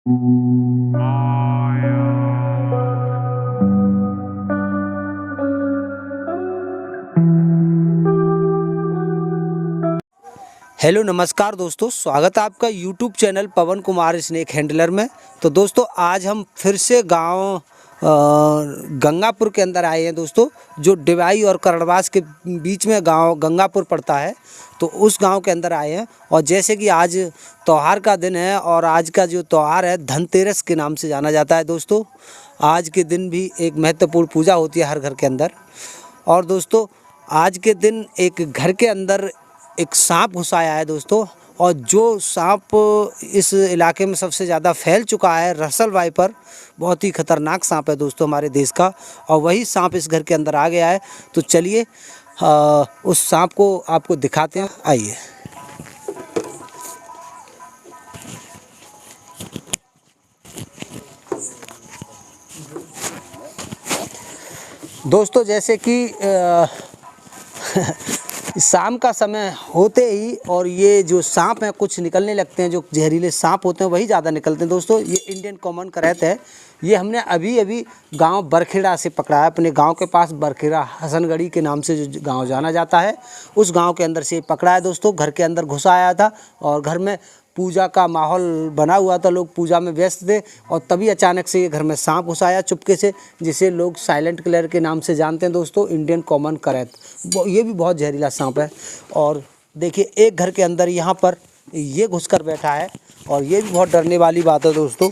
Hello नमस्कार दोस्तों, स्वागत है आपका यूट्यूब चैनल पवन कुमार स्नेक हैंडलर में। तो दोस्तों आज हम फिर से गांव गंगापुर के अंदर आए हैं दोस्तों, जो डिवाई और करड़वास के बीच में गांव गंगापुर पड़ता है। तो उस गांव के अंदर आए हैं और जैसे कि आज त्यौहार का दिन है और आज का जो त्यौहार है धनतेरस के नाम से जाना जाता है दोस्तों। आज के दिन भी एक महत्वपूर्ण पूजा होती है हर घर के अंदर। और दोस्तों आज के दिन एक घर के अंदर एक सांप घुस आया है दोस्तों, और जो सांप इस इलाके में सबसे ज़्यादा फैल चुका है रसल वाइपर, बहुत ही खतरनाक सांप है दोस्तों हमारे देश का, और वही सांप इस घर के अंदर आ गया है। तो चलिए उस सांप को आपको दिखाते हैं, आइए। दोस्तों जैसे कि शाम का समय होते ही और ये जो सांप हैं कुछ निकलने लगते हैं, जो जहरीले सांप होते हैं वही ज़्यादा निकलते हैं दोस्तों। ये इंडियन कॉमन करैत है। ये हमने अभी अभी गांव बरखेड़ा से पकड़ा है। अपने गांव के पास बरखेड़ा हसनगढ़ी के नाम से जो गांव जाना जाता है, उस गांव के अंदर से पकड़ा है दोस्तों। घर के अंदर घुसा आया था और घर में पूजा का माहौल बना हुआ था, लोग पूजा में व्यस्त थे, और तभी अचानक से ये घर में सांप घुस आया चुपके से, जिसे लोग साइलेंट किलर के नाम से जानते हैं दोस्तों, इंडियन कॉमन करैत। ये भी बहुत जहरीला सांप है। और देखिए एक घर के अंदर यहाँ पर ये घुसकर बैठा है, और ये भी बहुत डरने वाली बात है दोस्तों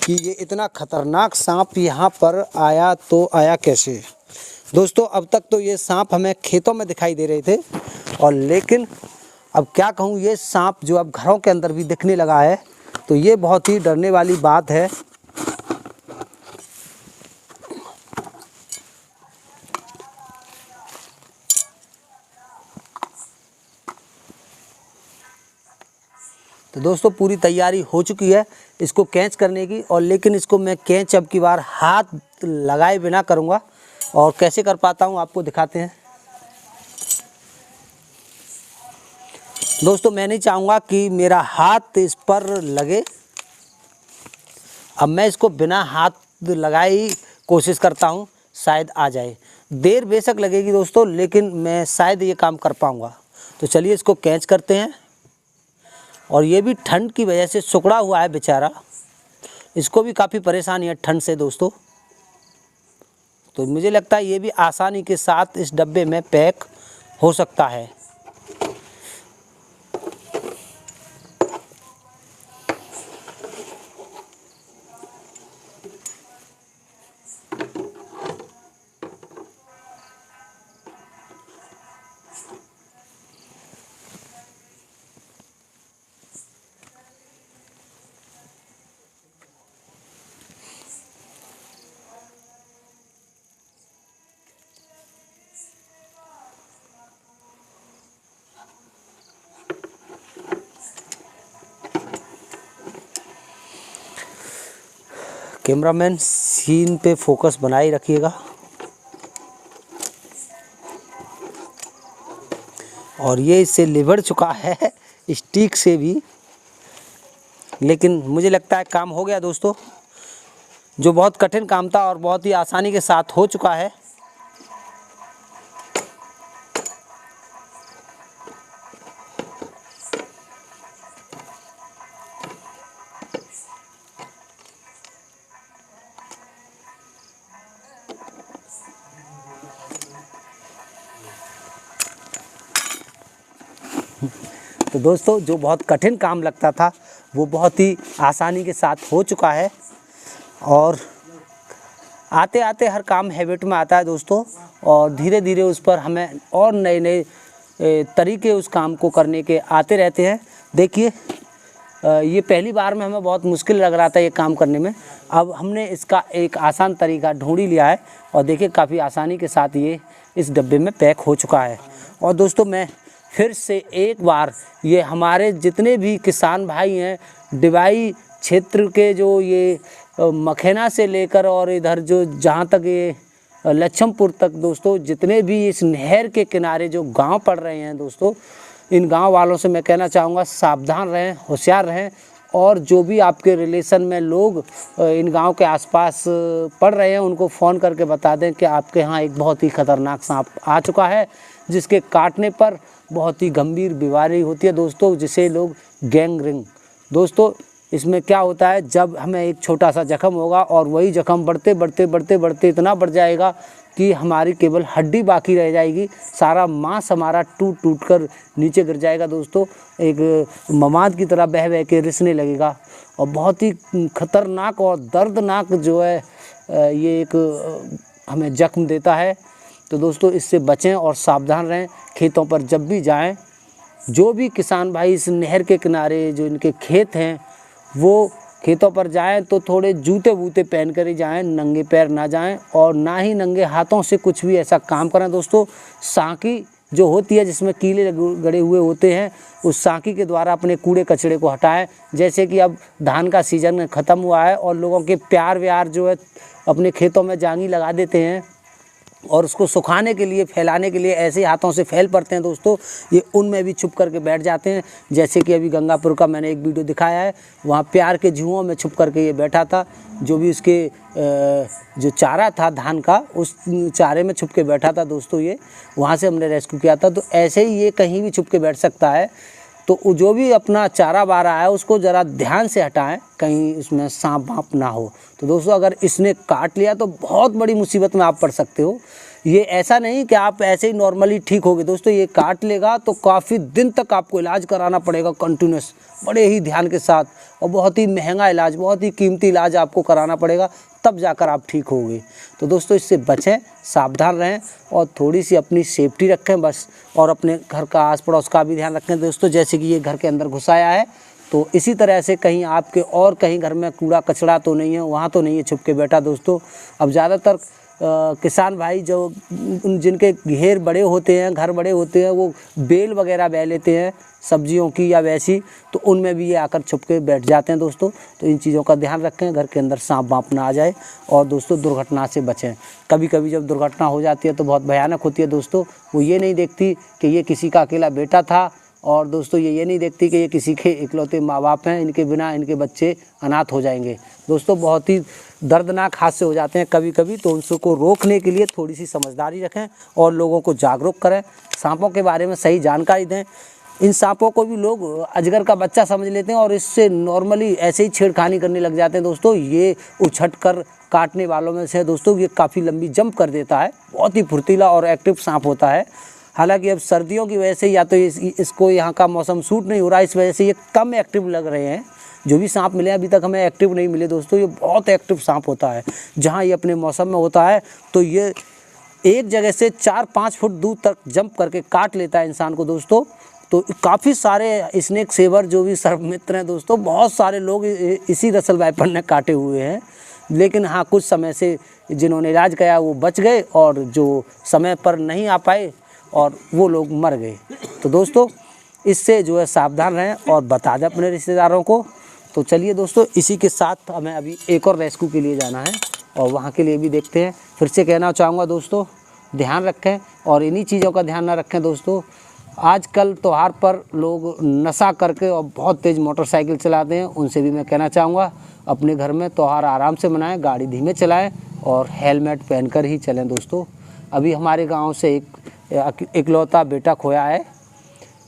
कि ये इतना खतरनाक सांप यहाँ पर आया तो आया कैसे। दोस्तों अब तक तो ये सांप हमें खेतों में दिखाई दे रहे थे, और लेकिन अब क्या कहूँ, ये सांप जो अब घरों के अंदर भी दिखने लगा है, तो ये बहुत ही डरने वाली बात है। तो दोस्तों पूरी तैयारी हो चुकी है इसको कैच करने की, और लेकिन इसको मैं कैच अब की बार हाथ लगाए बिना करूँगा, और कैसे कर पाता हूँ आपको दिखाते हैं। दोस्तों मैं नहीं चाहूँगा कि मेरा हाथ इस पर लगे। अब मैं इसको बिना हाथ लगाए ही कोशिश करता हूँ, शायद आ जाए। देर बेशक लगेगी दोस्तों, लेकिन मैं शायद ये काम कर पाऊँगा। तो चलिए इसको कैच करते हैं। और ये भी ठंड की वजह से सिकुड़ा हुआ है बेचारा, इसको भी काफ़ी परेशानी है ठंड से दोस्तों। तो मुझे लगता है ये भी आसानी के साथ इस डब्बे में पैक हो सकता है। कैमरामैन सीन पे फोकस बनाए रखिएगा। और ये इससे लिबड़ चुका है स्टिक से भी, लेकिन मुझे लगता है काम हो गया दोस्तों। जो बहुत कठिन काम था और बहुत ही आसानी के साथ हो चुका है। तो दोस्तों जो बहुत कठिन काम लगता था वो बहुत ही आसानी के साथ हो चुका है, और आते आते हर काम हैबिट में आता है दोस्तों, और धीरे धीरे उस पर हमें और नए नए तरीके उस काम को करने के आते रहते हैं। देखिए ये पहली बार में हमें बहुत मुश्किल लग रहा था ये काम करने में, अब हमने इसका एक आसान तरीका ढूंढ ही लिया है, और देखिए काफ़ी आसानी के साथ ये इस डब्बे में पैक हो चुका है। और दोस्तों मैं फिर से एक बार ये हमारे जितने भी किसान भाई हैं डिवाई क्षेत्र के, जो ये मखेना से लेकर और इधर जो जहाँ तक ये लच्छमपुर तक दोस्तों, जितने भी इस नहर के किनारे जो गांव पड़ रहे हैं दोस्तों, इन गांव वालों से मैं कहना चाहूँगा सावधान रहें, होशियार रहें, और जो भी आपके रिलेशन में लोग इन गांव के आसपास पड़ रहे हैं उनको फ़ोन करके बता दें कि आपके यहाँ एक बहुत ही ख़तरनाक सांप आ चुका है, जिसके काटने पर बहुत ही गंभीर बीमारी होती है दोस्तों, जिसे लोग गैंग्रीन। दोस्तों इसमें क्या होता है, जब हमें एक छोटा सा जख्म होगा और वही जख्म बढ़ते बढ़ते बढ़ते बढ़ते इतना बढ़ जाएगा कि हमारी केवल हड्डी बाकी रह जाएगी, सारा मांस हमारा टूट टूट कर नीचे गिर जाएगा दोस्तों, एक ममाद की तरह बह बह के रिसने लगेगा और बहुत ही खतरनाक और दर्दनाक जो है ये एक हमें जख्म देता है। तो दोस्तों इससे बचें और सावधान रहें। खेतों पर जब भी जाएं, जो भी किसान भाई इस नहर के किनारे जो इनके खेत हैं वो खेतों पर जाएं तो थोड़े जूते वूते पहन कर ही जाएं, नंगे पैर ना जाएं और ना ही नंगे हाथों से कुछ भी ऐसा काम करें दोस्तों। सांकी जो होती है जिसमें कीले गड़े हुए होते हैं, उस सांकी के द्वारा अपने कूड़े कचड़े को हटाएं। जैसे कि अब धान का सीज़न ख़त्म हुआ है और लोगों के प्यार व्यार जो है अपने खेतों में जांगी लगा देते हैं और उसको सुखाने के लिए फैलाने के लिए ऐसे हाथों से फैल पड़ते हैं दोस्तों, ये उनमें भी छुप करके बैठ जाते हैं। जैसे कि अभी गंगापुर का मैंने एक वीडियो दिखाया है, वहाँ प्यार के जुओं में छुप करके ये बैठा था, जो भी उसके जो चारा था धान का उस चारे में छुप के बैठा था दोस्तों, ये वहाँ से हमने रेस्क्यू किया था। तो ऐसे ही ये कहीं भी छुप के बैठ सकता है, तो जो भी अपना चारा बारा है उसको ज़रा ध्यान से हटाएं, कहीं उसमें सांप वाप ना हो। तो दोस्तों अगर इसने काट लिया तो बहुत बड़ी मुसीबत में आप पड़ सकते हो। ये ऐसा नहीं कि आप ऐसे ही नॉर्मली ठीक होगे दोस्तों, ये काट लेगा तो काफ़ी दिन तक आपको इलाज कराना पड़ेगा कंटिन्यूस, बड़े ही ध्यान के साथ, और बहुत ही महंगा इलाज, बहुत ही कीमती इलाज आपको कराना पड़ेगा, तब जाकर आप ठीक होगे। तो दोस्तों इससे बचें, सावधान रहें और थोड़ी सी अपनी सेफ्टी रखें बस, और अपने घर का आस पड़ोस का भी ध्यान रखें दोस्तों। जैसे कि ये घर के अंदर घुस आया है, तो इसी तरह से कहीं आपके और कहीं घर में कूड़ा कचरा तो नहीं है, वहाँ तो नहीं है छुप के बैठा दोस्तों। अब ज़्यादातर किसान भाई जो जिनके घेर बड़े होते हैं, घर बड़े होते हैं, वो बेल वगैरह बह लेते हैं सब्जियों की या वैसी, तो उनमें भी ये आकर छुप के बैठ जाते हैं दोस्तों। तो इन चीज़ों का ध्यान रखें, घर के अंदर सांप वाप ना आ जाए, और दोस्तों दुर्घटना से बचें। कभी कभी जब दुर्घटना हो जाती है तो बहुत भयानक होती है दोस्तों। वो ये नहीं देखती कि ये किसी का अकेला बेटा था, और दोस्तों ये नहीं देखती कि ये किसी के इकलौते माँ बाप हैं, इनके बिना इनके बच्चे अनाथ हो जाएंगे दोस्तों। बहुत ही दर्दनाक हादसे हो जाते हैं कभी कभी, तो उनको रोकने के लिए थोड़ी सी समझदारी रखें और लोगों को जागरूक करें, सांपों के बारे में सही जानकारी दें। इन सांपों को भी लोग अजगर का बच्चा समझ लेते हैं और इससे नॉर्मली ऐसे ही छेड़खानी करने लग जाते हैं दोस्तों। ये उछट कर काटने वालों में से दोस्तों ये काफ़ी लंबी जंप कर देता है, बहुत ही फुर्तीला और एक्टिव सांप होता है। हालांकि अब सर्दियों की वजह से या तो इसको यहाँ का मौसम सूट नहीं हो रहा है, इस वजह से ये कम एक्टिव लग रहे हैं। जो भी सांप मिले अभी तक हमें एक्टिव नहीं मिले दोस्तों, ये बहुत एक्टिव सांप होता है। जहाँ ये अपने मौसम में होता है तो ये एक जगह से 4-5 फुट दूर तक जंप करके काट लेता है इंसान को दोस्तों। तो काफ़ी सारे स्नेक सेवर जो भी सर्प मित्र हैं दोस्तों, बहुत सारे लोग इसी रसल वाइपर ने काटे हुए हैं। लेकिन हाँ, कुछ समय से जिन्होंने इलाज किया वो बच गए, और जो समय पर नहीं आ पाए और वो लोग मर गए। तो दोस्तों इससे जो है सावधान रहें और बता दें अपने रिश्तेदारों को। तो चलिए दोस्तों, इसी के साथ हमें अभी एक और रेस्क्यू के लिए जाना है और वहाँ के लिए भी देखते हैं। फिर से कहना चाहूँगा दोस्तों, ध्यान रखें और इन्हीं चीज़ों का ध्यान ना रखें दोस्तों। आजकल त्यौहार पर लोग नशा करके और बहुत तेज़ मोटरसाइकिल चलाते हैं, उनसे भी मैं कहना चाहूँगा अपने घर में त्यौहार आराम से मनाएं, गाड़ी धीमे चलाएं और हेलमेट पहनकर ही चलें दोस्तों। अभी हमारे गांव से एक इकलौता बेटा खोया है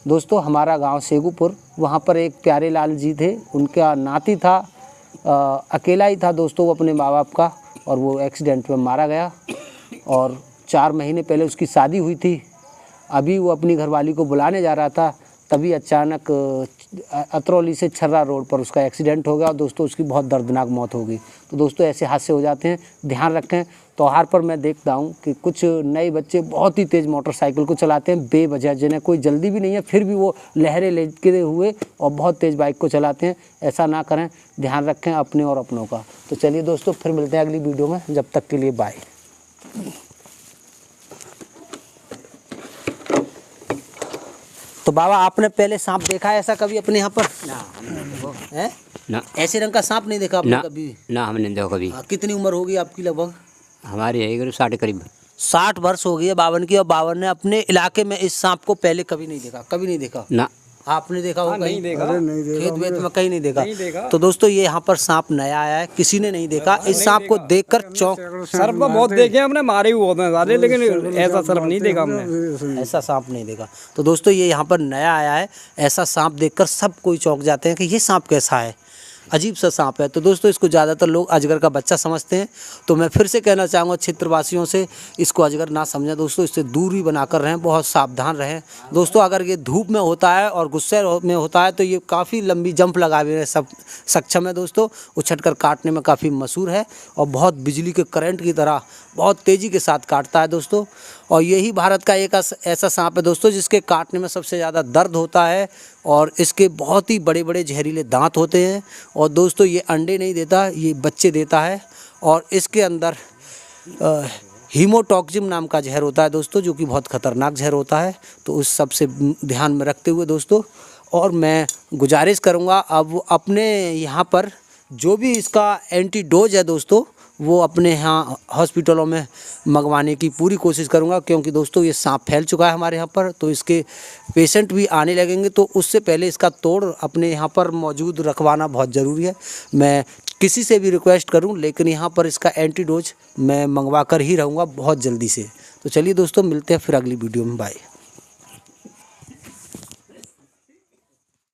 दोस्तों, हमारा गांव सेगुपुर। वहाँ पर एक प्यारे लाल जी थे, उनका नाती था, अकेला ही था दोस्तों वो अपने माँ बाप का, और वो एक्सीडेंट में मारा गया। और 4 महीने पहले उसकी शादी हुई थी। अभी वो अपनी घरवाली को बुलाने जा रहा था, तभी अचानक अतरौली से छर्रा रोड पर उसका एक्सीडेंट हो गया और दोस्तों उसकी बहुत दर्दनाक मौत हो गई। तो दोस्तों ऐसे हादसे हो जाते हैं, ध्यान रखें। त्यौहार पर मैं देखता हूँ कि कुछ नए बच्चे बहुत ही तेज़ मोटरसाइकिल को चलाते हैं बेवजह, जिन्हें कोई जल्दी भी नहीं है, फिर भी वो लहरें लेके हुए और बहुत तेज़ बाइक को चलाते हैं। ऐसा ना करें, ध्यान रखें अपने और अपनों का। तो चलिए दोस्तों, फिर मिलते हैं अगली वीडियो में, जब तक के लिए बाय। तो बाबा, आपने पहले सांप देखा है ऐसा कभी अपने यहाँ पर? ना, ना, ऐसे रंग का सांप नहीं देखा आपने कभी? ना हमने देखा कभी। कितनी उम्र होगी आपकी लगभग? हमारी है 60 करीब। 60 वर्ष हो गई है बावन की, और बावन ने अपने इलाके में इस सांप को पहले कभी नहीं देखा? कभी नहीं देखा ना। आपने देखा होगा? नहीं देखा। खेत वेत में कहीं नहीं देखा। नहीं देखा। तो दोस्तों ये यहाँ पर सांप नया आया है, किसी ने नहीं देखा। इस सांप को देखकर चौंक, सर्प तो बहुत देखे हमने, मारे हुए होते हैं सारे, लेकिन ऐसा सर्प नहीं देखा हमने। ऐसा सांप नहीं देखा। तो दोस्तों ये यहाँ पर नया आया है, ऐसा सांप देखकर सब कोई चौंक जाते हैं कि ये सांप कैसा है, अजीब सा सांप है। तो दोस्तों इसको ज़्यादातर लोग अजगर का बच्चा समझते हैं। तो मैं फिर से कहना चाहूँगा क्षेत्रवासियों से, इसको अजगर ना समझें दोस्तों, इससे दूरी बनाकर रहें, बहुत सावधान रहें दोस्तों। अगर ये धूप में होता है और गुस्से में होता है तो ये काफ़ी लंबी जंप लगाने सब सक्षम है दोस्तों, उछलकर काटने में काफ़ी मशहूर है और बहुत बिजली के करंट की तरह बहुत तेज़ी के साथ काटता है दोस्तों। और यही भारत का एक ऐसा सांप है दोस्तों जिसके काटने में सबसे ज़्यादा दर्द होता है और इसके बहुत ही बड़े बड़े जहरीले दांत होते हैं। और दोस्तों ये अंडे नहीं देता, ये बच्चे देता है और इसके अंदर हीमोटॉक्सिन नाम का जहर होता है दोस्तों, जो कि बहुत ख़तरनाक जहर होता है। तो उस सब से ध्यान में रखते हुए दोस्तों, और मैं गुजारिश करूँगा अब अपने यहाँ पर जो भी इसका एंटीडोज है दोस्तों, वो अपने यहाँ हॉस्पिटलों में मंगवाने की पूरी कोशिश करूँगा, क्योंकि दोस्तों ये सांप फैल चुका है हमारे यहाँ पर। तो इसके पेशेंट भी आने लगेंगे, तो उससे पहले इसका तोड़ अपने यहाँ पर मौजूद रखवाना बहुत ज़रूरी है। मैं किसी से भी रिक्वेस्ट करूँ, लेकिन यहाँ पर इसका एंटीडोज मैं मंगवा कर ही रहूँगा बहुत जल्दी से। तो चलिए दोस्तों, मिलते हैं फिर अगली वीडियो में, बाय।